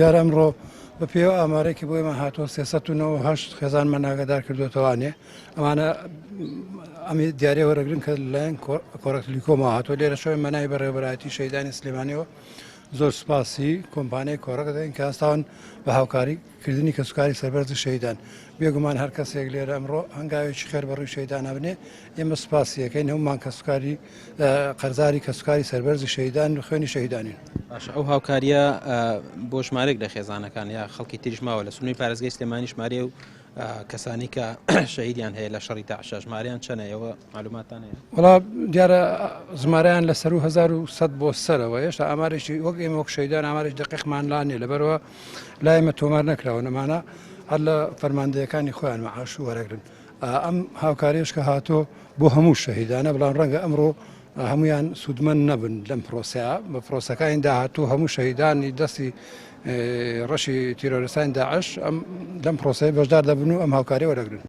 دیارە ئەمڕۆ بە پێوە ئامارێکی بۆ ئێمە هاتووە 398 خێزانمان ئاگادار کردوێتەوانێ ئەمانە ئەمی دیارێ وەرەگرن کە لەلایەن کۆڕەکتلیکۆمەوە هاتووە لێرە شەوەی مەنای بەڕێوەبەرایەتی شەیدانی سلێمانیەوە زۆر سوپاسی کۆمپانیای کۆڕەکە دەین کە ئێستاون بە هاوکاریکردنی کەسوکاری سەربەرزی شەیدان بێگومان هەر کەسێک لێرە ئەمڕۆ هەنگاوێکی خێر بەڕووی شەیدان ئەبنێ ئێمە سوپاسیەکەین هەمومان کەسوکاری قەرزاری کەسوکاری سەربەرزی شەیدان و خوێنی شەیدانین. باش ئەو هاوکاریە بۆ ژمارەێک لە خێزانەکان یا خەڵکی تریش ماوە لە سنووری پارێزگای سلێمانی ژمارە و کەسانی کە شەهیدیان هەیە لە شەڕی داعش ژمارەیان چەنە ئێوە معلوماتان هەیە؟ وڵا دیارە ژمارەیان لە سەر و 1100 بۆ سەرەوە هێشتا ئامارێکی وەک ئێمە وەک شەیدان ئامارێک دقیقمان لانێ لەبەرەوە لای ئێمە تۆمار نەکراوە نەمانە هەر لە فەرماندەیەکانی خۆیان مەعاش و وەرەگرن. ئەم هاوکاریش کە هاتۆ بۆ هەموو شەهیدانە بەڵام ڕەنگە ئەمڕۆ هەمویان سوودمەند نەبن لەم پرۆسەیە بە پرۆسەکانی داهاتوو هەموو شەهیدانی دەستی ڕەشی تیرۆریستانی داعش لەم پرۆسەیە بەشدار دەبن و ئەم هاوکاریە وەرەگرن.